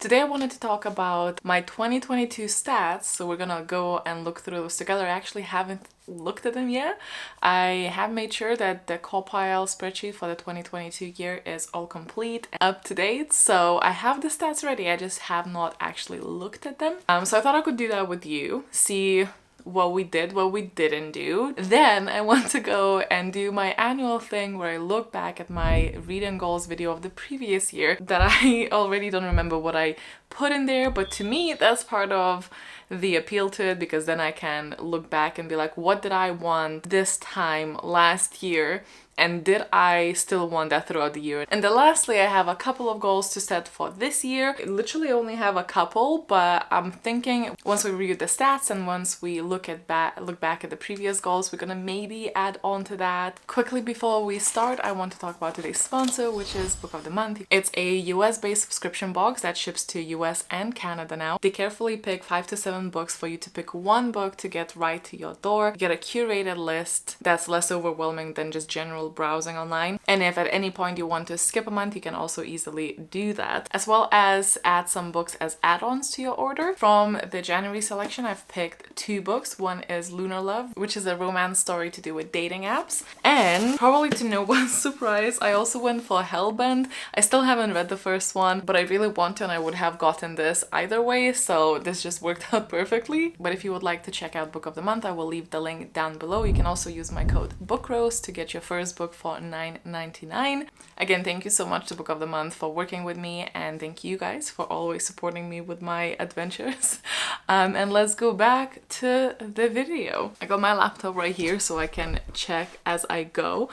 Today I wanted to talk about my 2022 stats, so we're gonna go and look through those together. I actually haven't looked at them yet. I have made sure that the compile spreadsheet for the 2022 year is all complete and up to date, so I have the stats ready, I just have not actually looked at them. So I thought I could do that with you, see what we did, what we didn't do. Then I want to go and do my annual thing where I look back at my reading goals video of the previous year that I already don't remember what I put in there, but to me that's part of the appeal to it, because then I can look back and be like, what did I want this time last year? And did I still want that throughout the year? And then lastly, I have a couple of goals to set for this year. I literally only have a couple, but I'm thinking once we review the stats and once we look back at the previous goals, we're gonna maybe add on to that. Quickly before we start, I want to talk about today's sponsor, which is Book of the Month. It's a US-based subscription box that ships to US and Canada now. They carefully pick 5 to 7 books for you to pick one book to get right to your door. You get a curated list that's less overwhelming than just general browsing online, and if at any point you want to skip a month, you can also easily do that, as well as add some books as add-ons to your order. From the January selection, I've picked 2 books. One is Lunar Love, which is a romance story to do with dating apps, and probably to no one's surprise, I also went for Hellbent. I still haven't read the first one, but I really want to, and I would have gotten this either way, so this just worked out perfectly. But if you would like to check out Book of the Month, I will leave the link down below. You can also use my code bookroast to get your first book for $9.99. Again, thank you so much to Book of the Month for working with me, and thank you guys for always supporting me with my adventures. And let's go back to the video. I got my laptop right here so I can check as I go.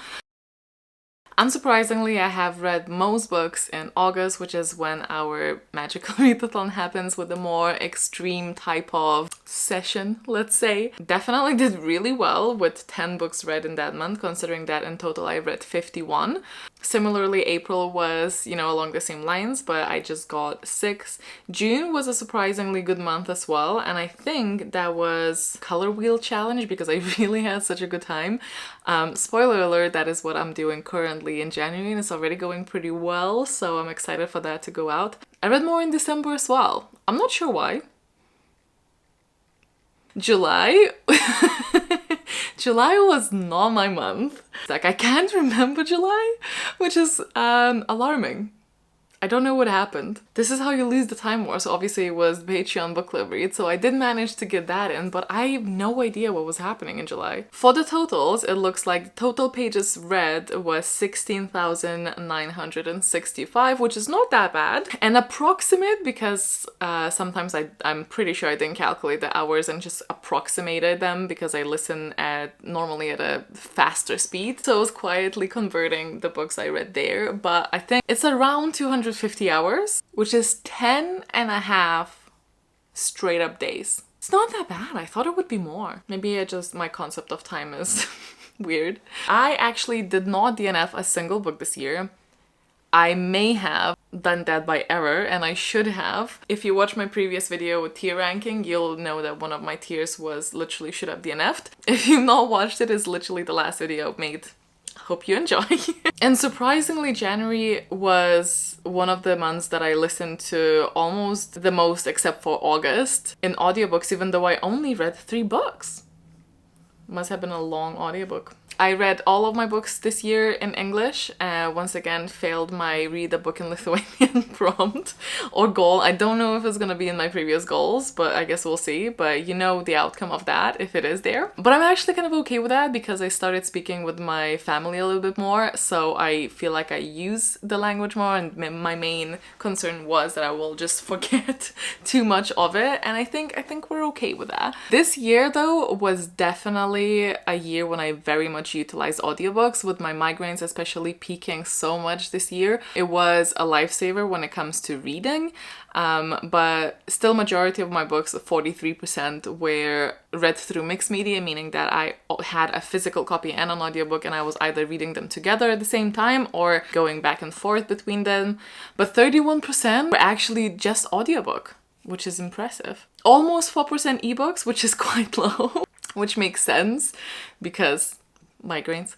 Unsurprisingly, I have read most books in August, which is when our magical readathon happens with a more extreme type of session, let's say. Definitely did really well with 10 books read in that month, considering that in total I read 51. Similarly, April was, along the same lines, but I just got 6. June was a surprisingly good month as well, and I think that was Color Wheel Challenge because I really had such a good time. Spoiler alert, that is what I'm doing currently in January, and it's already going pretty well, so I'm excited for that to go out. I read more in December as well. I'm not sure why. July? July was not my month. Like, I can't remember July, which is alarming. I don't know what happened. This is how you lose the Time War. So obviously it was Patreon book club read, so I did manage to get that in, but I have no idea what was happening in July. For the totals, it looks like total pages read was 16,965, which is not that bad. And approximate, because sometimes I'm pretty sure I didn't calculate the hours and just approximated them because I listen normally at a faster speed. So I was quietly converting the books I read there, but I think it's around 250 hours, which is 10 and a half straight up days. It's not that bad. I thought it would be more. Maybe my concept of time is weird. I actually did not DNF a single book this year. I may have done that by error, and I should have. If you watch my previous video with tier ranking, you'll know that one of my tiers was literally should have DNF'd. If you've not watched it, it's literally the last video made. Hope you enjoy. And surprisingly, January was one of the months that I listened to almost the most, except for August, in audiobooks, even though I only read 3 books. Must have been a long audiobook. I read all of my books this year in English. Once again, failed my read a book in Lithuanian prompt or goal. I don't know if it's gonna be in my previous goals, but I guess we'll see. But you know the outcome of that if it is there. But I'm actually kind of okay with that because I started speaking with my family a little bit more, so I feel like I use the language more, and my main concern was that I will just forget too much of it, and I think we're okay with that. This year though was definitely a year when I very much utilized audiobooks, with my migraines especially peaking so much this year. It was a lifesaver when it comes to reading, but still majority of my books, 43%, were read through mixed media, meaning that I had a physical copy and an audiobook, and I was either reading them together at the same time or going back and forth between them. But 31% were actually just audiobook, which is impressive. Almost 4% ebooks, which is quite low, which makes sense because migraines.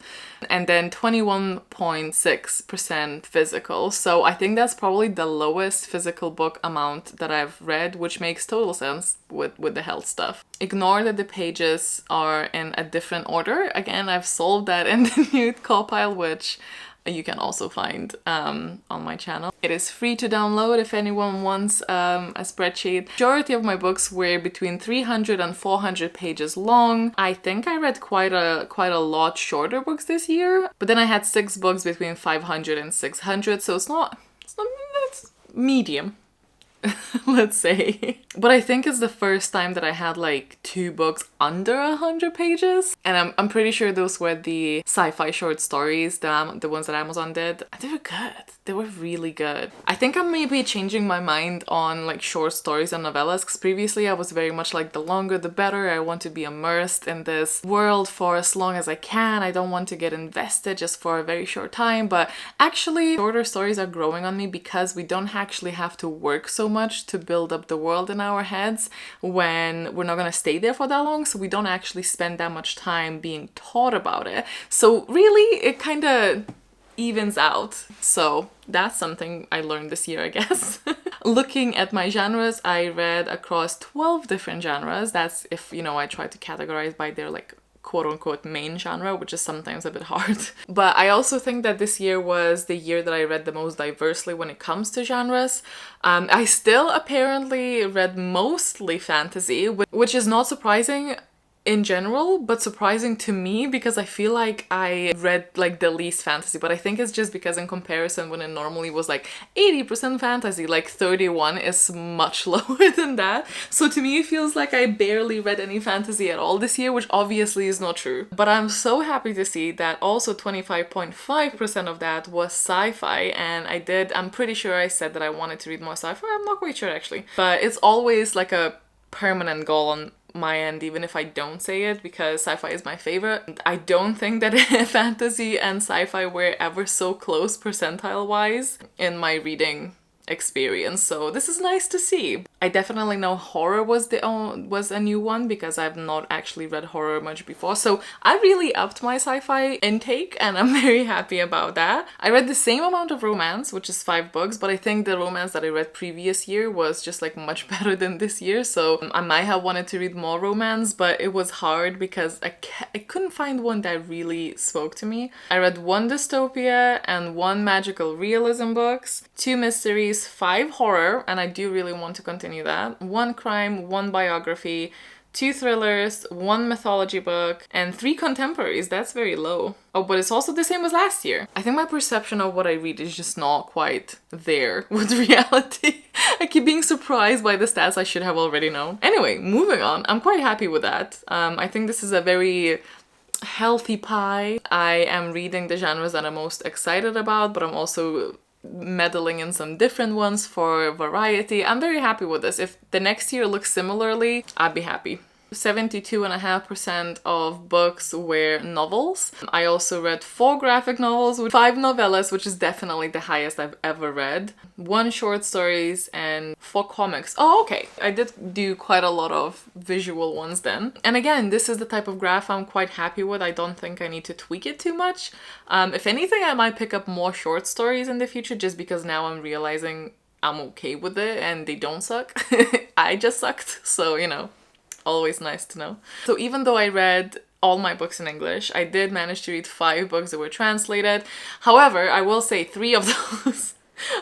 And then 21.6% physical. So I think that's probably the lowest physical book amount that I've read, which makes total sense with the health stuff. Ignore that the pages are in a different order. Again, I've solved that in the new call pile, which you can also find on my channel. It is free to download if anyone wants a spreadsheet. Majority of my books were between 300 and 400 pages long. I think I read quite a lot shorter books this year, but then I had 6 books between 500 and 600, so it's medium. Let's say. But I think it's the first time that I had like 2 books under 100 pages. And I'm pretty sure those were the sci-fi short stories, the ones that Amazon did. They were good. They were really good. I think I'm maybe changing my mind on like short stories and novellas, because previously I was very much like the longer the better. I want to be immersed in this world for as long as I can. I don't want to get invested just for a very short time. But actually shorter stories are growing on me because we don't actually have to work so much to build up the world in our heads when we're not going to stay there for that long, so we don't actually spend that much time being taught about it. So really it kind of evens out. So that's something I learned this year, I guess. Looking at my genres, I read across 12 different genres. That's if, I try to categorize by their like quote-unquote main genre, which is sometimes a bit hard. But I also think that this year was the year that I read the most diversely when it comes to genres. I still apparently read mostly fantasy, which is not surprising in general, but surprising to me because I feel like I read like the least fantasy, but I think it's just because in comparison when it normally was like 80% fantasy, like 31 is much lower than that. So to me it feels like I barely read any fantasy at all this year, which obviously is not true. But I'm so happy to see that also 25.5% of that was sci-fi, and I'm pretty sure I said that I wanted to read more sci-fi. I'm not quite sure actually, but it's always like a permanent goal on my end, even if I don't say it, because sci-fi is my favorite. I don't think that fantasy and sci-fi were ever so close percentile wise in my reading experience, so this is nice to see. I definitely know horror was a new one because I've not actually read horror much before, so I really upped my sci-fi intake and I'm very happy about that. I read the same amount of romance, which is 5 books, but I think the romance that I read previous year was just like much better than this year, so I might have wanted to read more romance, but it was hard because I couldn't find one that really spoke to me. I read 1 dystopia and 1 magical realism books, 2 mysteries, 5 horror, and I do really want to continue that, 1 crime, 1 biography, 2 thrillers, 1 mythology book, and 3 contemporaries. That's very low. Oh, but it's also the same as last year. I think my perception of what I read is just not quite there with reality. I keep being surprised by the stats I should have already known. Anyway, moving on. I'm quite happy with that. I think this is a very healthy pie. I am reading the genres that I'm most excited about, but I'm also meddling in some different ones for variety. I'm very happy with this. If the next year looks similarly, I'd be happy. 72.5% of books were novels. I also read 4 graphic novels with 5 novellas, which is definitely the highest I've ever read. 1 short stories and 4 comics. Oh, okay. I did do quite a lot of visual ones then. And again, this is the type of graph I'm quite happy with. I don't think I need to tweak it too much. If anything, I might pick up more short stories in the future just because now I'm realizing I'm okay with it and they don't suck. I just sucked, so always nice to know. So even though I read all my books in English, I did manage to read 5 books that were translated. However, I will say 3 of those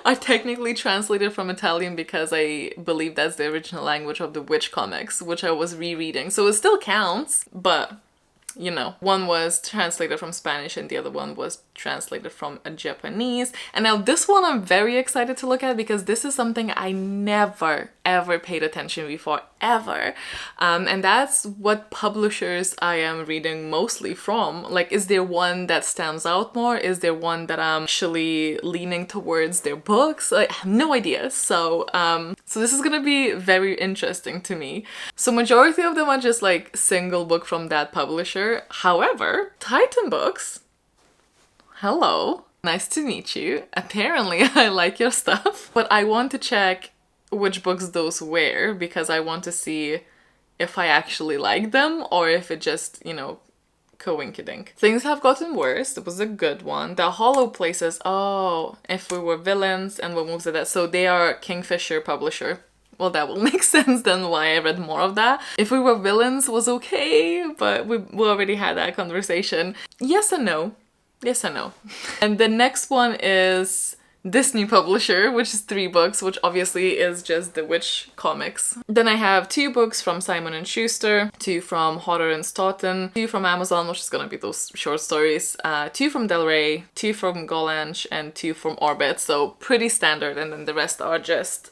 are technically translated from Italian because I believe that's the original language of the Witch comics, which I was rereading. So it still counts, but one was translated from Spanish and the other one was translated from Japanese. And now this one I'm very excited to look at because this is something I never ever paid attention before, ever. And that's what publishers I am reading mostly from. Like, is there one that stands out more? Is there one that I'm actually leaning towards their books? I have no idea. So this is gonna be very interesting to me. So majority of them are just like single book from that publisher. However, Titan Books, hello, nice to meet you. Apparently I like your stuff, but I want to check which books those were because I want to see if I actually like them or if it just, Coinkydink. Things Have Gotten Worse. It was a good one. The Hollow Places. Oh, If We Were Villains and What Moves At That. So they are Kingfisher publisher. Well, that will make sense then why I read more of that. If We Were Villains was okay, but we already had that conversation. Yes and no. Yes and no. And the next one is Disney publisher, which is 3 books, which obviously is just the Witch comics. Then I have 2 books from Simon & Schuster, 2 from Hodder and Stoughton, 2 from Amazon, which is gonna be those short stories, 2 from Del Rey, 2 from Gollancz, and 2 from Orbit, so pretty standard, and then the rest are just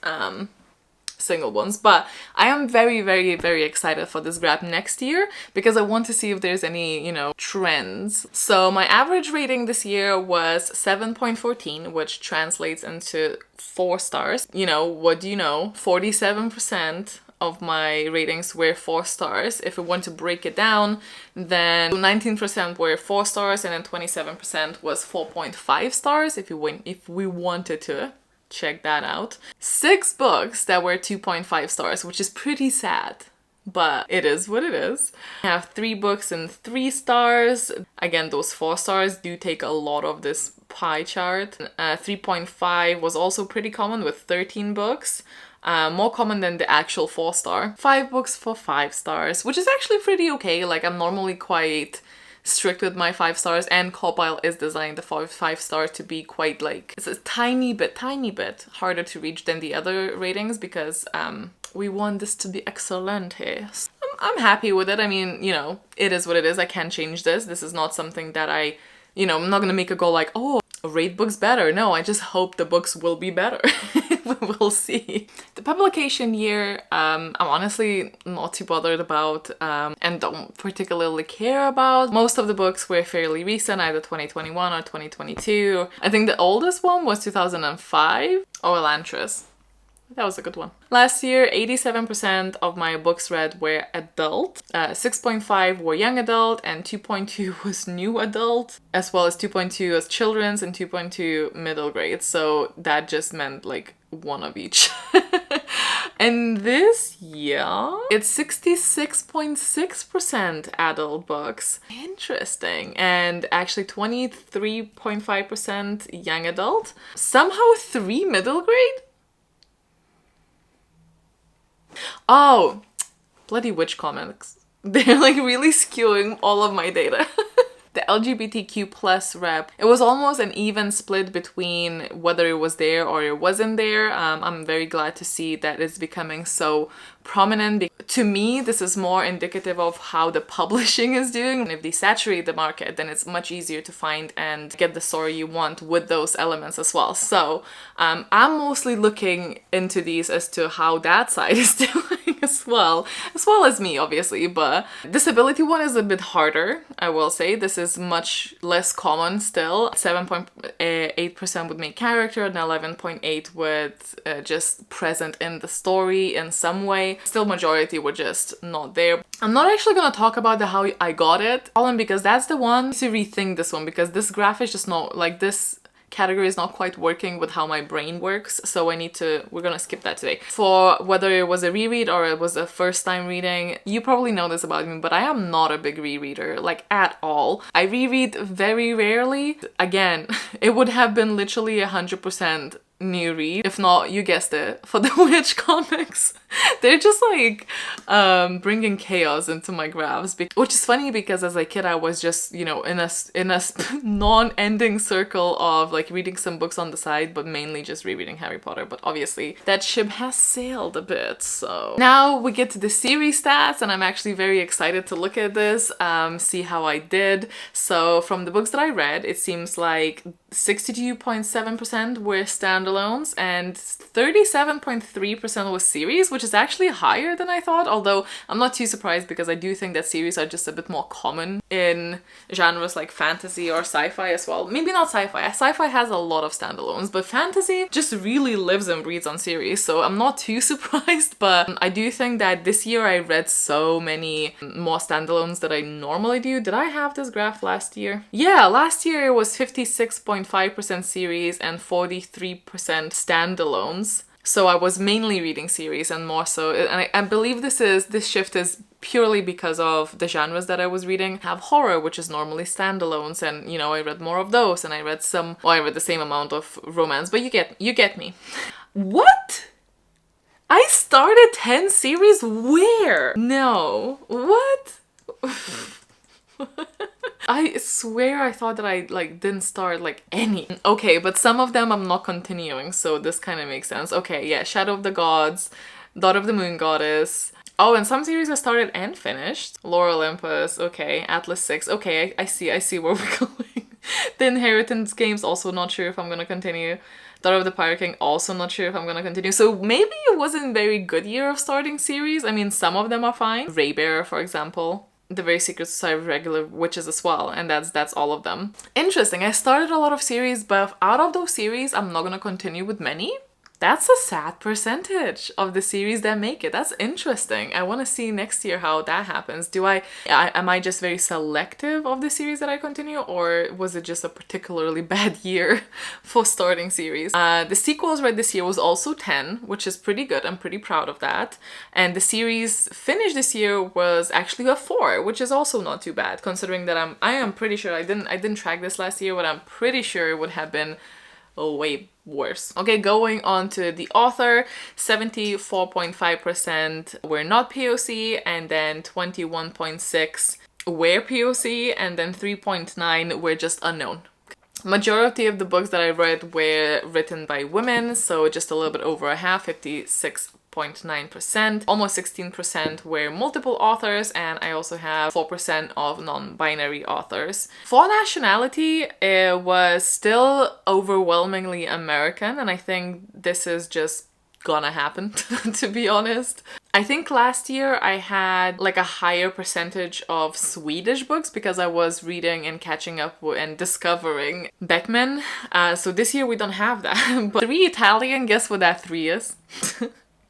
single ones. But I am very, very, very excited for this grab next year because I want to see if there's any, you know, trends. So my average rating this year was 7.14, which translates into 4 stars. You know, what do you know? 47% of my ratings were 4 stars. If we want to break it down, then 19% were 4 stars and then 27% was 4.5 stars if we wanted to check that out. 6 books that were 2.5 stars, which is pretty sad, but it is what it is. I have 3 books and 3 stars. Again, those 4 stars do take a lot of this pie chart. 3.5 was also pretty common with 13 books. More common than the actual 4 star. 5 books for 5 stars, which is actually pretty okay. Like, I'm normally quite strict with my 5 stars, and Copile is designed the 5 stars to be quite like, it's a tiny bit harder to reach than the other ratings because we want this to be excellent here. So I'm happy with it. I mean, you know, it is what it is. I can't change this. This is not something that I'm not gonna make a goal like, oh, rate books better. No, I just hope the books will be better. We'll see. The publication year, I'm honestly not too bothered about and don't particularly care about. Most of the books were fairly recent, either 2021 or 2022. I think the oldest one was 2005, or Elantris. That was a good one. Last year, 87% of my books read were adult, 6.5 were young adult, and 2.2 was new adult, as well as 2.2 was children's and 2.2 middle grade. So that just meant like 1 of each. And this year, it's 66.6% adult books. Interesting. And actually 23.5% young adult. Somehow 3 middle grade? Oh, bloody Witch comics. They're like really skewing all of my data. The LGBTQ plus rep, it was almost an even split between whether it was there or it wasn't there. I'm very glad to see that it's becoming so prominent. To me, this is more indicative of how the publishing is doing. And if they saturate the market, then it's much easier to find and get the story you want with those elements as well. So I'm mostly looking into these as to how that side is doing as well as me, obviously. But disability one is a bit harder, I will say. This is much less common still. 7.8% with main character and 11.8% with just present in the story in some way. Still majority were just not there. I'm not actually gonna talk about how I got it, because that's the one to rethink this one, because this graph is just not like this category is not quite working with how my brain works, so we're gonna skip that today. For whether it was a reread or it was a first time reading, you probably know this about me, but I am not a big rereader, like at all. I reread very rarely. Again, it would have been literally 100% new read, if not, you guessed it, for the Witch comics. They're just like bringing chaos into my graphs, which is funny because as a kid I was just, you know, in a non-ending circle of like reading some books on the side, but mainly just rereading Harry Potter. But obviously that ship has sailed a bit. So now we get to the series stats, and I'm actually very excited to look at this, see how I did. So from the books that I read, it seems like 62.7% were standalones and 37.3% was series, which is actually higher than I thought, although I'm not too surprised because I do think that series are just a bit more common in genres like fantasy or sci-fi as well. Maybe not sci-fi. Sci-fi has a lot of standalones, but fantasy just really lives and breathes on series, so I'm not too surprised. But I do think that this year I read so many more standalones that I normally do. Did I have this graph last year? Yeah, last year it was 56.5% series and 43% standalones. So I was mainly reading series and more so, and I believe this shift is purely because of the genres that I was reading. I have horror, which is normally standalones, and you know, I read more of those, and I read some, well, I read the same amount of romance, but you get me. What? I started 10 series? Where? No. What? I swear I thought that I like didn't start like any. Okay, but some of them I'm not continuing, so this kind of makes sense. Okay, yeah, Shadow of the Gods, Daughter of the Moon Goddess. Oh, and some series I started and finished. Lore Olympus, okay. Atlas 6, okay, I see where we're going. The Inheritance Games, also not sure if I'm gonna continue. Daughter of the Pirate King, also not sure if I'm gonna continue. So maybe it wasn't a very good year of starting series. I mean, some of them are fine. Raybearer, for example. The Very Secret Society of Regular Witches as well, and that's all of them. Interesting, I started a lot of series, but out of those series, I'm not gonna continue with many. That's a sad percentage of the series that make it. That's interesting. I want to see next year how that happens. Am I just very selective of the series that I continue, or was it just a particularly bad year for starting series? The sequels read this year was also 10, which is pretty good. I'm pretty proud of that. And the series finished this year was actually a 4, which is also not too bad, considering that I am pretty sure I didn't track this last year, but I'm pretty sure it would have been way worse. Okay, going on to the author, 74.5% were not POC, and then 21.6 were POC, and then 3.9 were just unknown. Majority of the books that I read were written by women, so just a little bit over a half, 56.9%. Almost 16% were multiple authors, and I also have 4% of non-binary authors. For nationality, it was still overwhelmingly American, and I think this is just gonna happen, to be honest. I think last year I had like a higher percentage of Swedish books because I was reading and catching up and discovering Beckman. So this year we don't have that. But 3 Italian, guess what that 3 is?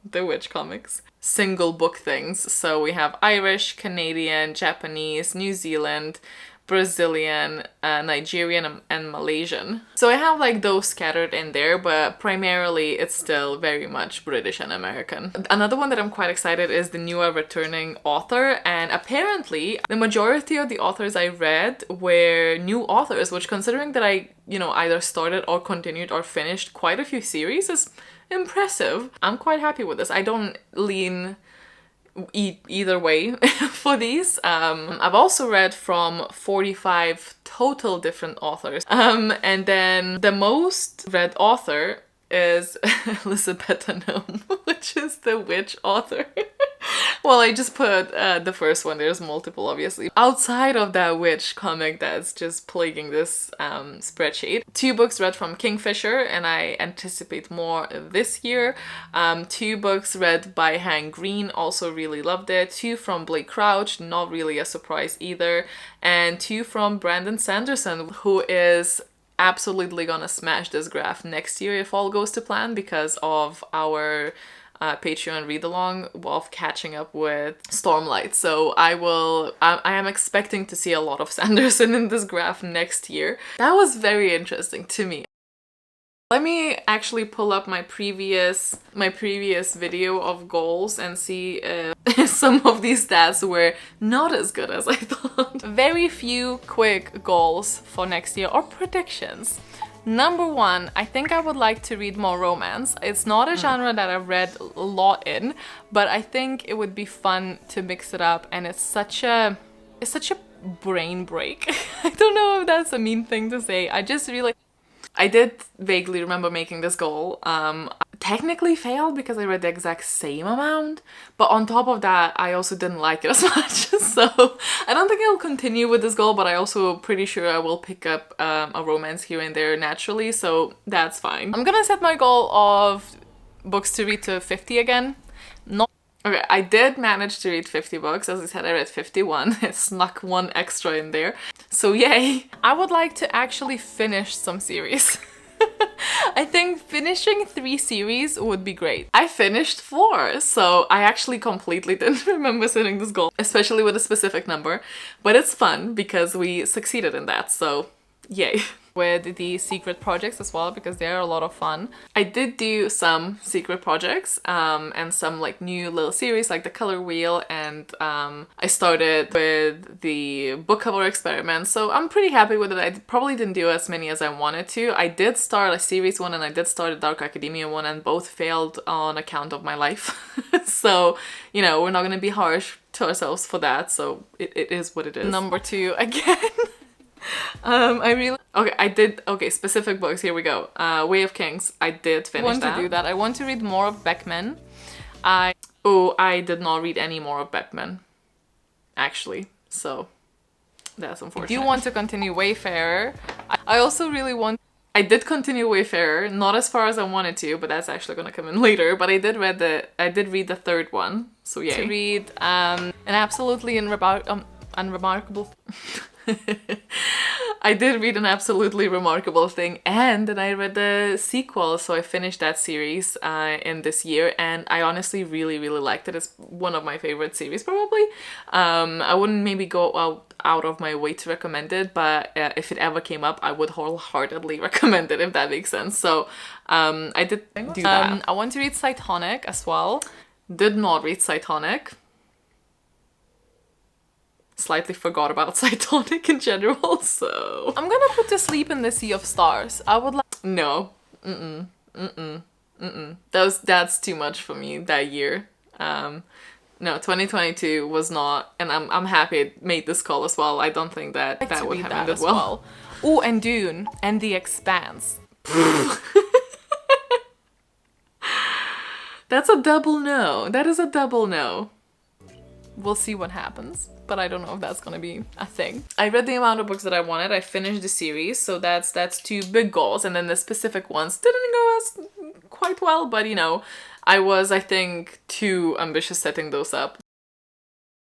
The Witch comics. Single book things. So we have Irish, Canadian, Japanese, New Zealand, Brazilian, Nigerian, and Malaysian. So I have like those scattered in there, but primarily it's still very much British and American. Another one that I'm quite excited is the newer returning author, and apparently the majority of the authors I read were new authors, which, considering that I, you know, either started or continued or finished quite a few series, is impressive. I'm quite happy with this. I don't lean either way for these. I've also read from 45 total different authors. And then the most read author is Elizabeth Gnome, which is the Witch author. Well, I just put the first one. There's multiple, obviously. Outside of that Witch comic that's just plaguing this spreadsheet. 2 books read from Kingfisher, and I anticipate more this year. 2 books read by Hank Green, also really loved it. 2 from Blake Crouch, not really a surprise either. And 2 from Brandon Sanderson, who is absolutely gonna smash this graph next year if all goes to plan, because of our Patreon read-along of catching up with Stormlight. So I am expecting to see a lot of Sanderson in this graph next year. That was very interesting to me. Let me actually pull up my previous video of goals and see if some of these stats were not as good as I thought. Very few quick goals for next year, or predictions. Number 1, I think I would like to read more romance. It's not a genre that I've read a lot in, but I think it would be fun to mix it up, and it's such a brain break. I don't know if that's a mean thing to say. I did vaguely remember making this goal. Technically failed because I read the exact same amount, but on top of that, I also didn't like it as much. So I don't think I'll continue with this goal, but I also pretty sure I will pick up a romance here and there naturally, so that's fine. I'm gonna set my goal of books to read to 50 again. Okay, I did manage to read 50 books. As I said, I read 51. I snuck 1 extra in there. So yay! I would like to actually finish some series. I think finishing 3 series would be great. I finished 4, so I actually completely didn't remember setting this goal, especially with a specific number. But it's fun because we succeeded in that, so yay. with the secret projects as well, because they're a lot of fun. I did do some secret projects and some like new little series like the color wheel, and I started with the book cover experiment, so I'm pretty happy with it. I probably didn't do as many as I wanted to. I did start a series one and I did start a Dark Academia one, and both failed on account of my life. So, you know, we're not gonna be harsh to ourselves for that, so it is what it is. Number 2 again. Specific books, here we go. Way of Kings, I did finish that. I want to do that. I want to read more of Beckman. I did not read any more of Beckman, actually, so that's unfortunate. I do want to continue Wayfarer. I also really want... I did continue Wayfarer, not as far as I wanted to, but that's actually gonna come in later. But I did read the third one, so yay. To read an absolutely unremarkable... I did read An Absolutely Remarkable Thing, and then I read the sequel, so I finished that series in this year, and I honestly really, really liked it. It's one of my favorite series, probably. I wouldn't maybe go out of my way to recommend it, but if it ever came up, I would wholeheartedly recommend it, if that makes sense. So I did do that. I want to read Cytonic as well. Did not read Cytonic. Slightly forgot about Cytonic in general, so... I'm gonna put To Sleep in the Sea of Stars. I would like... No. That's too much for me that year. No, 2022 was not, and I'm happy it made this call as well. I don't think that would have ended well. Oh, and Dune, and The Expanse. That's a double no. That is a double no. We'll see what happens, but I don't know if that's gonna be a thing. I read the amount of books that I wanted. I finished the series, so that's 2 big goals, and then the specific ones didn't go as quite well, but you know, I was, I think, too ambitious setting those up.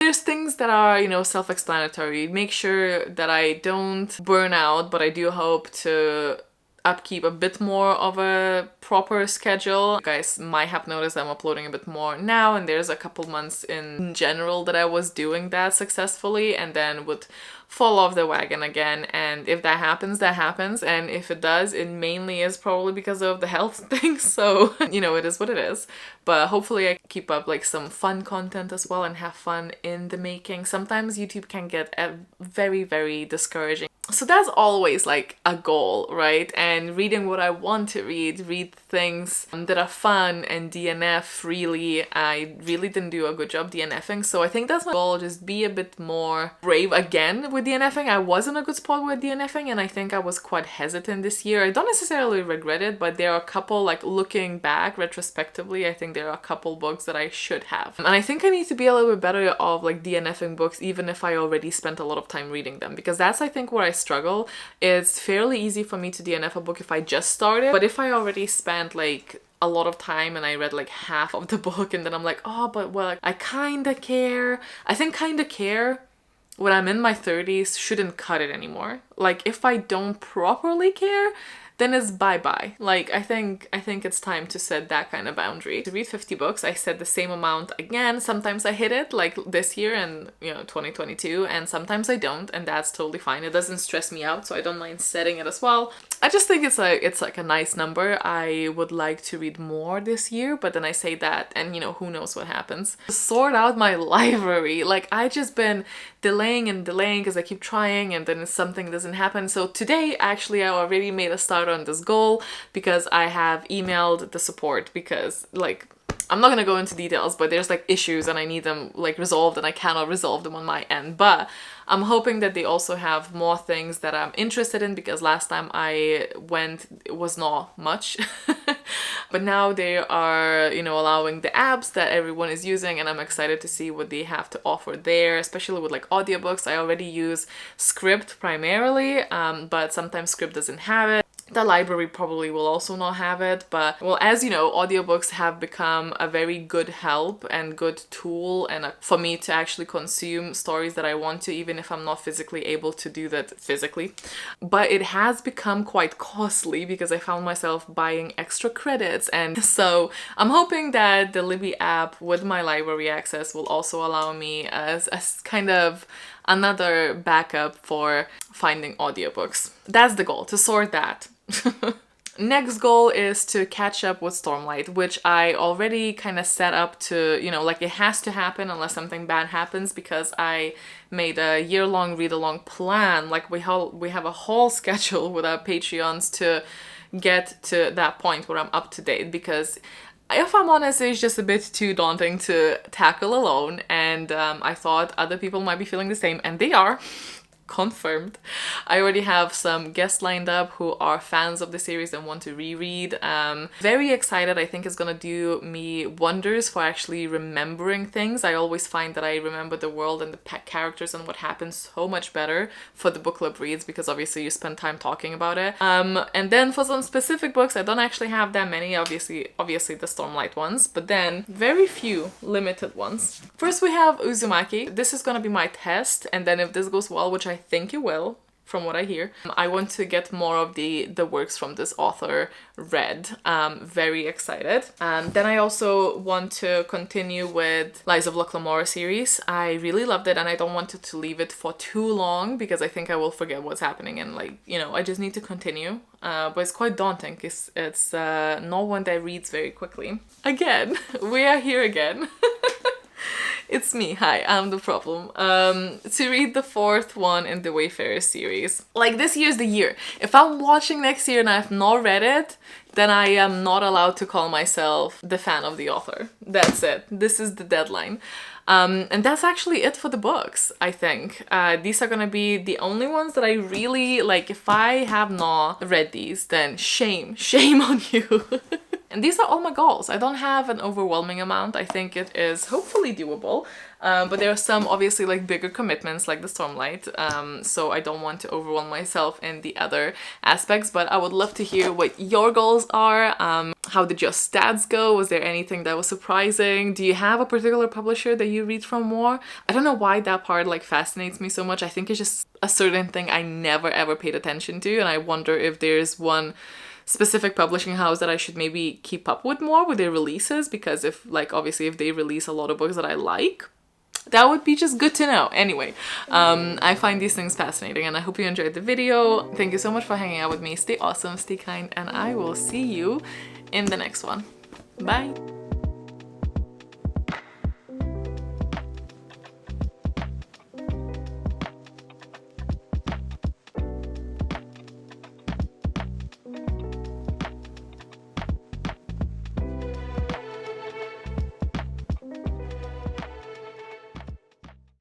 There's things that are, you know, self-explanatory. Make sure that I don't burn out, but I do hope to upkeep a bit more of a proper schedule. You guys might have noticed I'm uploading a bit more now, and there's a couple months in general that I was doing that successfully and then would fall off the wagon again, and if that happens, that happens, and if it does, it mainly is probably because of the health thing, so you know, it is what it is. But hopefully I keep up like some fun content as well and have fun in the making. Sometimes YouTube can get very, very discouraging. So that's always like a goal, right? And reading what I want to read things that are fun and DNF really, I really didn't do a good job DNFing. So I think that's my goal, just be a bit more brave again with DNFing. I was in a good spot with DNFing, and I think I was quite hesitant this year. I don't necessarily regret it, but there are a couple, like looking back retrospectively, I think there are a couple books that I should have. And I think I need to be a little bit better of like DNFing books, even if I already spent a lot of time reading them, because that's, I think, where I struggle. It's fairly easy for me to DNF a book if I just started, but if I already spent like a lot of time and I read like half of the book and then I'm like, oh, but well, I kinda care. I think kinda care when I'm in my 30s shouldn't cut it anymore. Like if I don't properly care, then it's bye-bye. Like I think it's time to set that kind of boundary. To read 50 books, I set the same amount again. Sometimes I hit it, like this year and, you know, 2022, and sometimes I don't, and that's totally fine. It doesn't stress me out, so I don't mind setting it as well. I just think it's like a nice number. I would like to read more this year, but then I say that and, you know, who knows what happens. Sort out my library. Like I just been delaying and delaying because I keep trying and then something doesn't happen. So today, actually, I already made a start on this goal because I have emailed the support, because like I'm not gonna go into details, but there's like issues and I need them like resolved and I cannot resolve them on my end. But I'm hoping that they also have more things that I'm interested in, because last time I went, it was not much. But now they are, you know, allowing the apps that everyone is using, and I'm excited to see what they have to offer there, especially with like audiobooks. I already use Script primarily, but sometimes Script doesn't have it. The library probably will also not have it, but well, as you know, audiobooks have become a very good help and good tool and for me to actually consume stories that I want to, even if I'm not physically able to do that physically. But it has become quite costly because I found myself buying extra credits, and so I'm hoping that the Libby app with my library access will also allow me as kind of another backup for finding audiobooks. That's the goal, to sort that. Next goal is to catch up with Stormlight, which I already kind of set up to, you know, like it has to happen unless something bad happens, because I made a year-long read-along plan. Like we have a whole schedule with our Patreons to get to that point where I'm up to date, because if I'm honest, it's just a bit too daunting to tackle alone, and I thought other people might be feeling the same, and they are. Confirmed. I already have some guests lined up who are fans of the series and want to reread. Very excited. I think it's gonna do me wonders for actually remembering things. I always find that I remember the world and the characters and what happens so much better for the book club reads, because obviously you spend time talking about it. And then for some specific books, I don't actually have that many, obviously the Stormlight ones, but then very few limited ones. First we have Uzumaki. This is gonna be my test, and then if this goes well, which I think it will, from what I hear, I want to get more of the works from this author read. Very excited. Then I also want to continue with Lies of Locke-Lamora series. I really loved it, and I don't want to leave it for too long, because I think I will forget what's happening, and like, you know, I just need to continue. But it's quite daunting, because it's not one that reads very quickly. Again, we are here again. It's me, hi, I'm the problem. To read the fourth one in the Wayfarer series. Like, this year's the year. If I'm watching next year and I've not read it, then I am not allowed to call myself the fan of the author. That's it. This is the deadline. And that's actually it for the books, I think. These are gonna be the only ones that I really, like, if I have not read these, then shame on you. And these are all my goals. I don't have an overwhelming amount. I think it is hopefully doable. But there are some obviously like bigger commitments like the Stormlight. So I don't want to overwhelm myself in the other aspects, but I would love to hear what your goals are. How did your stats go? Was there anything that was surprising? Do you have a particular publisher that you read from more? I don't know why that part like fascinates me so much. I think it's just a certain thing I never ever paid attention to, and I wonder if there's one specific publishing house that I should maybe keep up with more with their releases, because if like obviously if they release a lot of books that I like, that would be just good to know. Anyway, I find these things fascinating, and I hope you enjoyed the video. Thank you so much for hanging out with me. Stay awesome, stay kind, and I will see you in the next one. Bye!